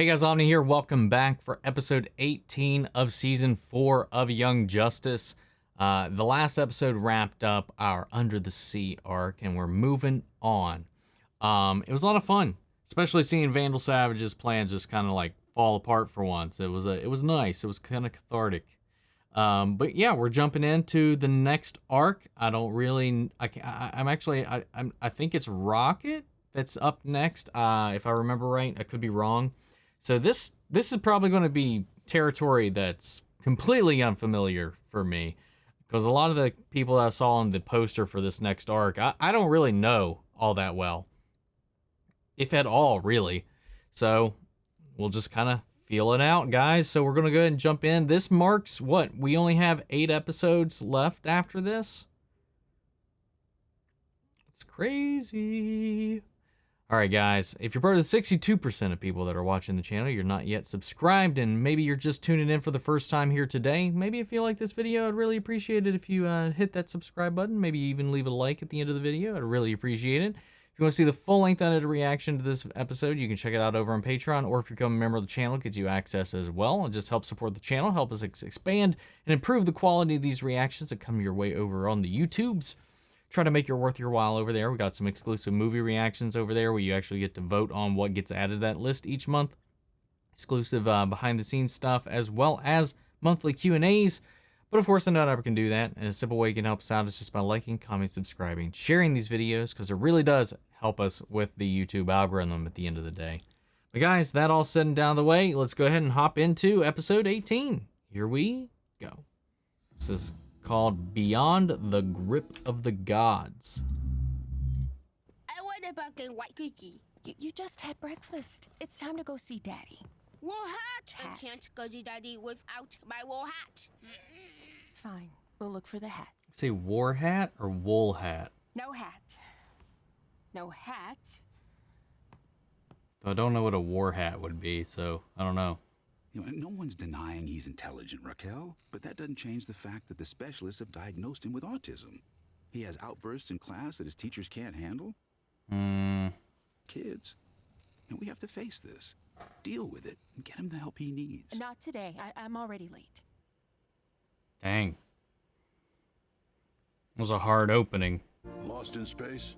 Hey guys, Omni here. Welcome back for episode 18 of season 4 of Young Justice. The last episode wrapped up our Under the Sea arc, and we're moving on. It was a lot of fun, especially seeing Vandal Savage's plan just kind of like fall apart for once. It was nice. It was kind of cathartic. But yeah, we're jumping into the next arc. I think it's Rocket that's up next. If I remember right, I could be wrong. So this is probably going to be territory that's completely unfamiliar for me, because a lot of the people that I saw on the poster for this next arc, I don't really know all that well, if at all, really. So we'll just kind of feel it out, guys. So we're going to go ahead and jump in. This marks what? We only have 8 episodes left after this. It's crazy. All right, guys, if you're part of the 62% of people that are watching the channel, you're not yet subscribed, and maybe you're just tuning in for the first time here today, maybe if you like this video, I'd really appreciate it if you hit that subscribe button, maybe even leave a like at the end of the video. I'd really appreciate it. If you want to see the full-length unedited reaction to this episode, you can check it out over on Patreon, or if you become a member of the channel, it gets you access as well. It just helps support the channel, help us expand and improve the quality of these reactions that come your way over on the YouTubes. Try to make it worth your while over there. We got some exclusive movie reactions over there where you actually get to vote on what gets added to that list each month. Exclusive behind-the-scenes stuff, as well as monthly Q&As. But of course, not everyone can do that. And a simple way you can help us out is just by liking, commenting, subscribing, sharing these videos, because it really does help us with the YouTube algorithm at the end of the day. But guys, that all said and down the way, let's go ahead and hop into episode 18. Here we go. This is called Beyond the Grip of the Gods. I want a fucking white cookie. You just had breakfast. It's time to go see Daddy. Wool hat. I can't go to Daddy without my wool hat. Fine. We'll look for the hat. Say war hat or wool hat? No hat. No hat. I don't know what a war hat would be, so I don't know. You know, no one's denying he's intelligent, Raquel, but that doesn't change the fact that the specialists have diagnosed him with autism. He has outbursts in class that his teachers can't handle. Kids. And we have to face this, deal with it, and get him the help he needs. Not today. I'm already late. Dang. It was a hard opening. Lost in space?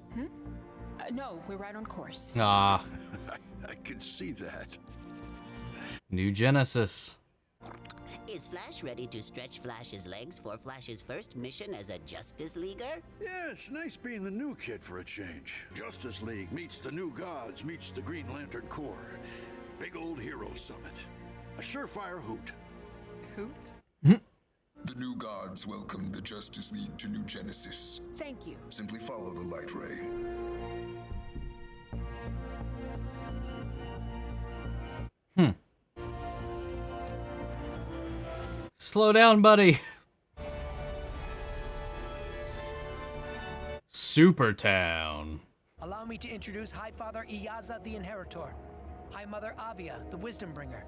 No, we're right on course. Ah, I can see that. New Genesis. Is Flash ready to stretch Flash's legs for Flash's first mission as a Justice Leaguer? Yeah, it's nice being the new kid for a change. Justice League meets the New Gods meets the Green Lantern Corps. Big old hero summit. A surefire hoot. Hoot? The New Gods welcome the Justice League to New Genesis. Thank you. Simply follow the light ray. Slow down, buddy. Supertown. Allow me to introduce High Father Iyaza the Inheritor, High Mother Avia the Wisdom Bringer,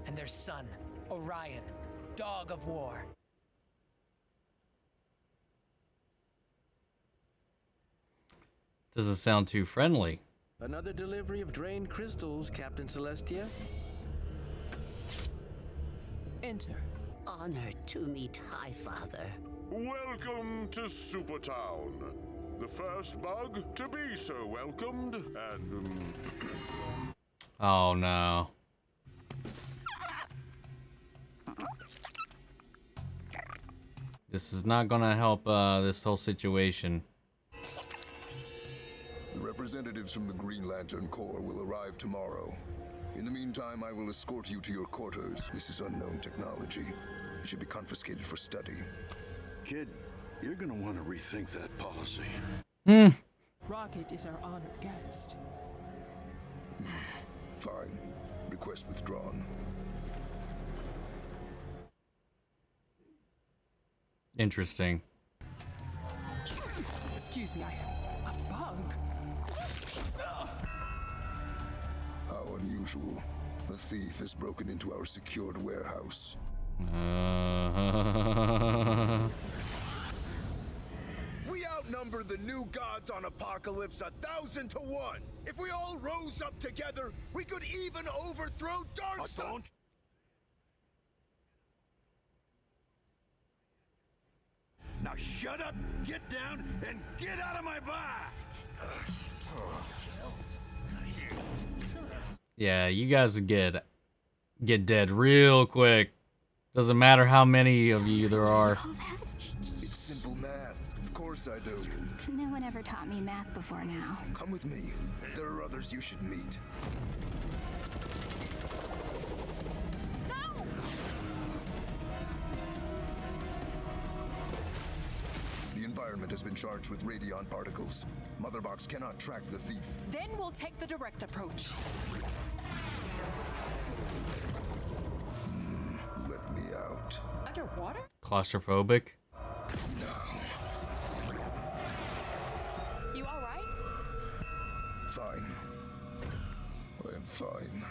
and their son, Orion, Dog of War. Doesn't sound too friendly. Another delivery of drained crystals, Captain Celestia. Enter. Honored to meet High Father. Welcome to Supertown. The first bug to be so welcomed, and Oh no. This is not gonna help this whole situation. The representatives from the Green Lantern Corps will arrive tomorrow. In the meantime, I will escort you to your quarters. This is unknown technology. It should be confiscated for study. kid, you're gonna want to rethink that policy. Rocket is our honored guest. Fine. Request withdrawn. Interesting. Excuse me, a bug? How unusual. A thief has broken into our secured warehouse. We out outnumber the new gods on Apocalypse 1,000 to 1. If we all rose up together, we could even overthrow Darkseid. Now shut up, get down, and get out of my bar! Yeah, you guys would get dead real quick. Doesn't matter how many of you there are. It's simple math. Of course I do. No one ever taught me math before now. Come with me. There are others you should meet. No! The environment has been charged with radion particles. Motherbox cannot track the thief. Then we'll take the direct approach. Let me out. Underwater? Claustrophobic. You all right? Fine. I am fine.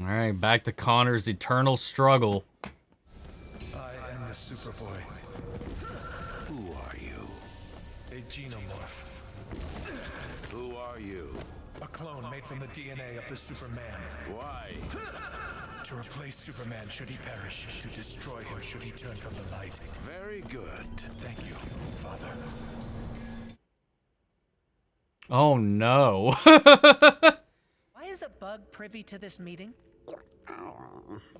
All right, back to Connor's eternal struggle. I am the Superboy. Who are you? A xenomorph. Who are you? A clone made from the DNA of the Superman. Why? To replace Superman should he perish. To destroy him should he turn from the light. Very good. Thank you, Father. Oh no. Why is a bug privy to this meeting?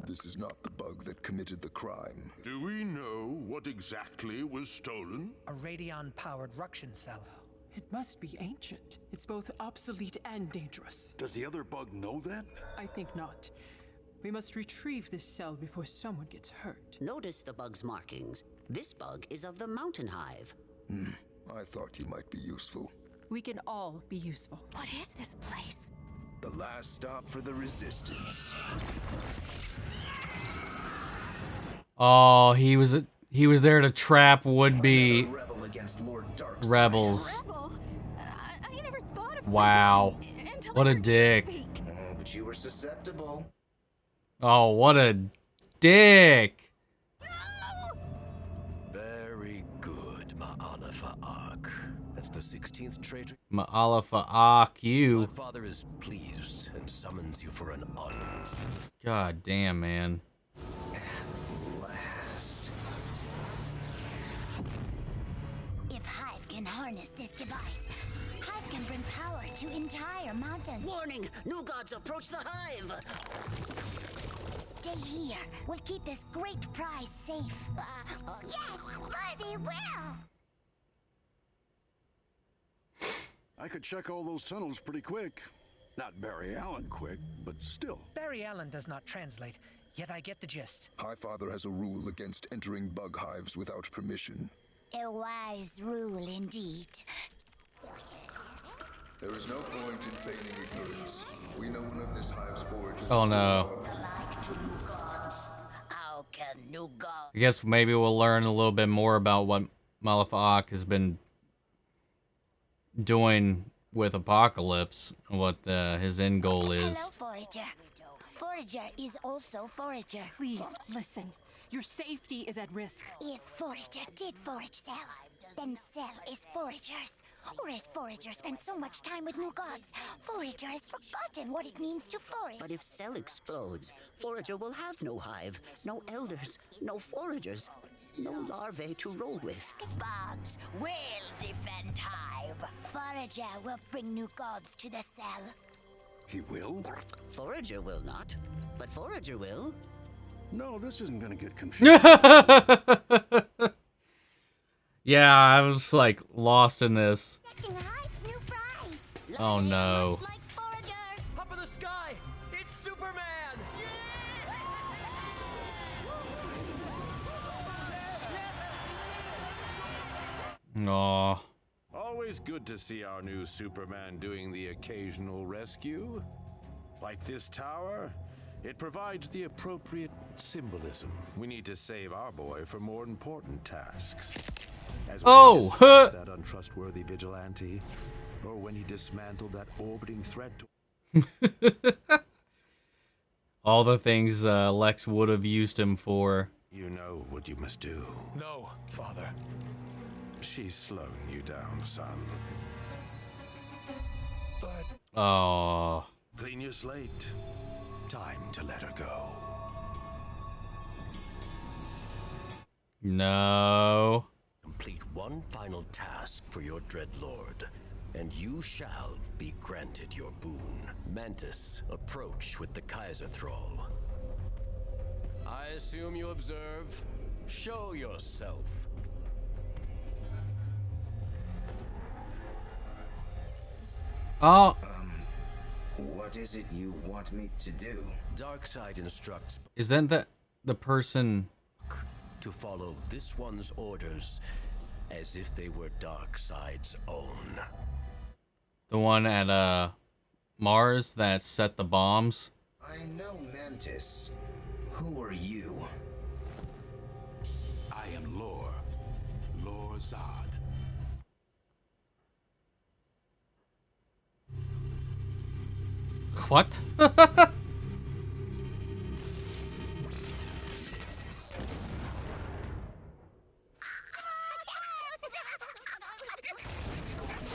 This is not the bug that committed the crime. Do we know what exactly was stolen? A radion-powered ruction cell. It must be ancient. It's both obsolete and dangerous. Does the other bug know that? I think not. We must retrieve this cell before someone gets hurt. Notice the bug's markings. This bug is of the mountain hive. I thought he might be useful. We can all be useful. What is this place? The last stop for the Resistance. Oh, he was there to trap would-be Rebel against Lord Darkseid. rebels. Rebel? I never thought of Wow. until What I a heard you dick. speak. But you were susceptible. Oh, what a dick. Very good, Ma'alafa Ark. That's the 16th traitor. Ma'alafa My you. father is pleased and summons you for an audience. God damn, man. Last. If Hive can harness this device, Hive can bring power to entire mountains. Warning! New gods approach the hive! Stay here. We'll keep this great prize safe. Yes, we will. I could check all those tunnels pretty quick. Not Barry Allen quick, but still. Barry Allen does not translate, yet I get the gist. Highfather has a rule against entering bug hives without permission. A wise rule indeed. There is no point in feigning ignorance. We know one of this hive's foragers. Oh no. Like to new gods. How can new gods? I guess maybe we'll learn a little bit more about what Ma'alafa has been doing with Apocalypse, what his end goal is. Hello, Forager. Forager is also Forager. Please, listen. Your safety is at risk. If Forager did forage Cell, then Cell is Forager's. Or has Forager spent so much time with new gods, Forager has forgotten what it means to forage. But if Cell explodes, Forager will have no hive, no elders, no foragers, no larvae to roll with. Bugs will defend Hive. Forager will bring new gods to the Cell. He will? Forager will not, but Forager will. No, this isn't gonna get confusing. Yeah, I was like lost in this. Getting Hive's new prize. Oh no. Like Forager. Up in the sky! It's Superman! Aw. Always good to see our new Superman doing the occasional rescue. Like this tower, it provides the appropriate symbolism. We need to save our boy for more important tasks. As when he dismissed that untrustworthy vigilante, or when he dismantled that orbiting threat to All the things Lex would have used him for. You know what you must do. No, Father. She's slowing you down, son. But... Oh. Clean your slate. Time to let her go. No. Complete one final task for your dread lord, and you shall be granted your boon. Mantis, approach with the Kaiser Thrall. I assume you observe. Show yourself. Oh. What is it you want me to do? Darkseid instructs Is that the person to follow this one's orders as if they were Darkseid's own. the one at Mars that set the bombs? I know Mantis. Who are you? I am Lor-Zod. What?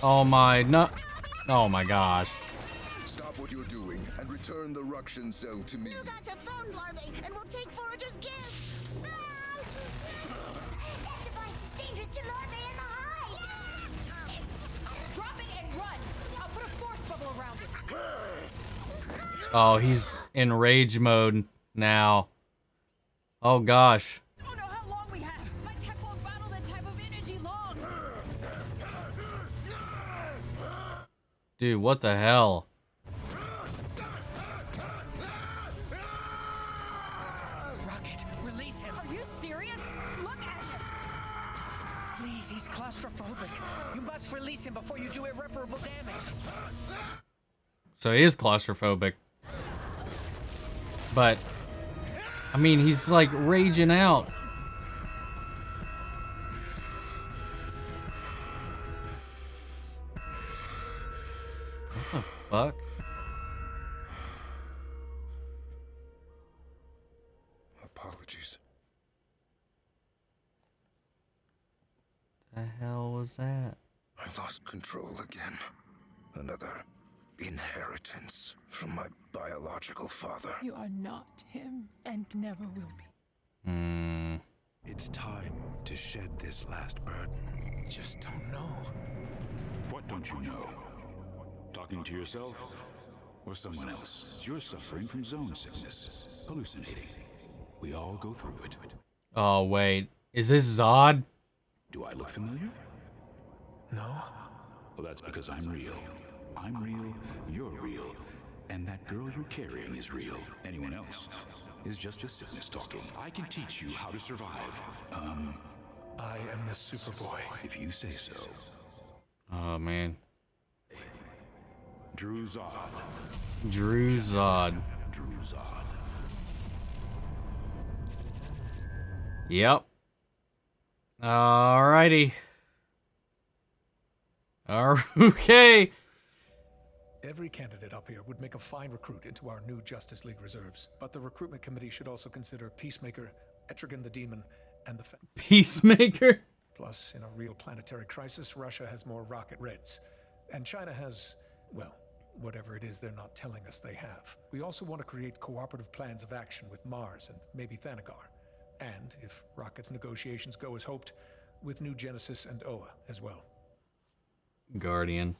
Oh my, no. Oh my gosh. Stop what you're doing and return the Ruction cell to me. New gods have found larvae and will take foragers' gifts. That device is dangerous to larvae in the hive. Drop it and run. I'll put a force bubble around it. Oh, he's in rage mode now. Oh gosh. Don't know how long we have. My tech won't bottle that type of energy long. Dude, what the hell? Rocket, release him. Are you serious? Look at him. Please, he's claustrophobic. You must release him before you do irreparable damage. So he is claustrophobic. But, I mean, he's like raging out. What the fuck? Apologies. The hell was that? I lost control again. Another inheritance from my biological father. You are not him, and never will be. It's time to shed this last burden. Just don't know. What don't you know? Talking to yourself or someone else? You're suffering from zone sickness, hallucinating. We all go through it. Oh, wait. Is this Zod? Do I look familiar? No? Well, that's because I'm real. I'm real, you're real. And that girl you're carrying is real. Anyone else is just the sickness talking. I can teach you how to survive. I am the Superboy. If you say so. Oh, man. Dru-Zod. Dru-Zod. Dru-Zod. Yep. Alrighty. Okay. Every candidate up here would make a fine recruit into our new Justice League reserves. But the recruitment committee should also consider Peacemaker, Etrigan the Demon, and the... Peacemaker? Plus, in a real planetary crisis, Russia has more rocket reds. And China has, well, whatever it is they're not telling us they have. We also want to create cooperative plans of action with Mars and maybe Thanagar. And, if Rocket's negotiations go as hoped, with New Genesis and Oa as well. Guardian.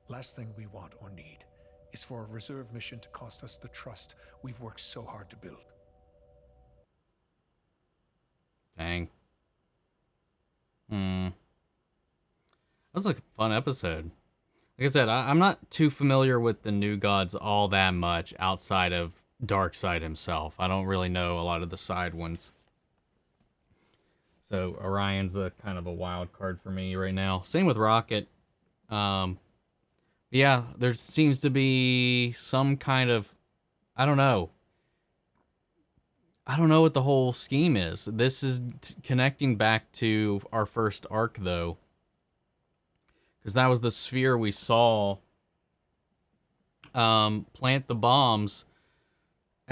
Last thing we want or need is for a reserve mission to cost us the trust we've worked so hard to build. Dang. That was a fun episode. Like I said, I'm not too familiar with the New Gods all that much outside of Darkseid himself. I don't really know a lot of the side ones. So Orion's a kind of a wild card for me right now. Same with Rocket. Yeah, there seems to be some kind of, I don't know. I don't know what the whole scheme is. This is connecting back to our first arc, though. Because that was the sphere we saw plant the bombs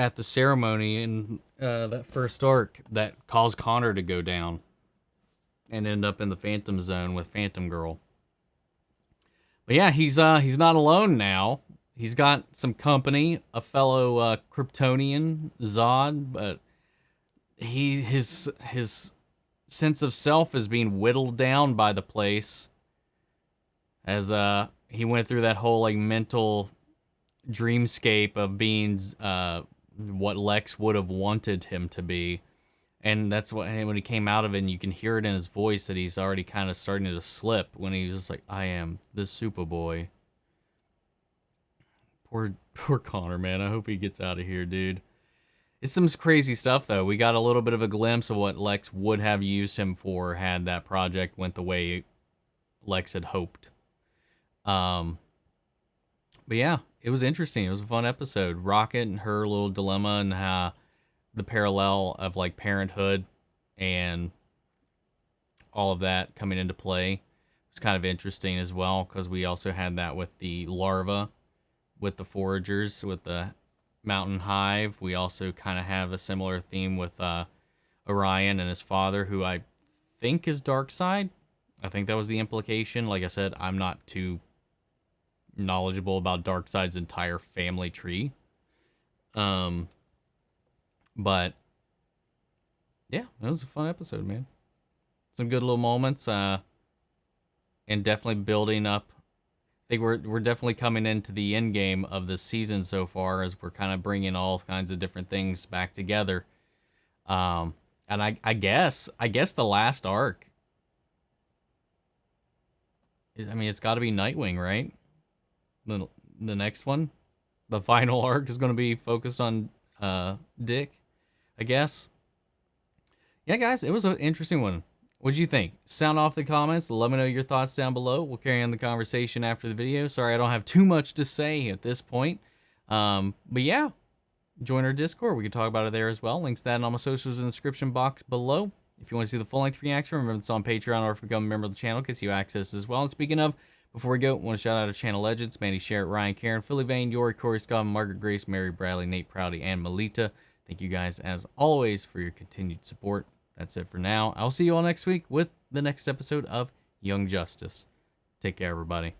at the ceremony in that first arc that caused Connor to go down and end up in the Phantom Zone with Phantom Girl. But yeah, he's not alone now. He's got some company, a fellow Kryptonian, Zod, but his sense of self is being whittled down by the place as he went through that whole like mental dreamscape of being what Lex would have wanted him to be. And that's what, when he came out of it, and you can hear it in his voice that he's already kind of starting to slip when he was just like, I am the Superboy. Poor Connor, man. I hope he gets out of here, dude. It's some crazy stuff, though. We got a little bit of a glimpse of what Lex would have used him for had that project went the way Lex had hoped. But yeah, it was interesting. It was a fun episode. Rocket and her little dilemma and how the parallel of like parenthood and all of that coming into play was kind of interesting as well, because we also had that with the larva, with the foragers, with the mountain hive. We also kind of have a similar theme with Orion and his father, who I think is Darkseid. I think that was the implication. Like I said, I'm not too knowledgeable about Darkseid's entire family tree. But yeah, it was a fun episode, man. Some good little moments, and definitely building up. I think we're definitely coming into the end game of this season so far, as we're kind of bringing all kinds of different things back together. And I guess the last arc, I mean, it's got to be Nightwing, right? The next one, the final arc is going to be focused on Dick, I guess. Yeah, guys, it was an interesting one. What'd you think? Sound off the comments. Let me know your thoughts down below. We'll carry on the conversation after the video. Sorry, I don't have too much to say at this point. But yeah, join our Discord. We can talk about it there as well. Links to that and all my socials in the description box below. If you want to see the full-length reaction, remember it's on Patreon, or if you become a member of the channel, it gets you access as well. And speaking of, before we go, I want to shout out our channel legends: Mandy, Sherritt, Ryan, Karen, Philly Vane, Yori, Corey, Scott, Margaret, Grace, Mary, Bradley, Nate, Proudy, and Melita. Thank you guys, as always, for your continued support. That's it for now. I'll see you all next week with the next episode of Young Justice. Take care, everybody.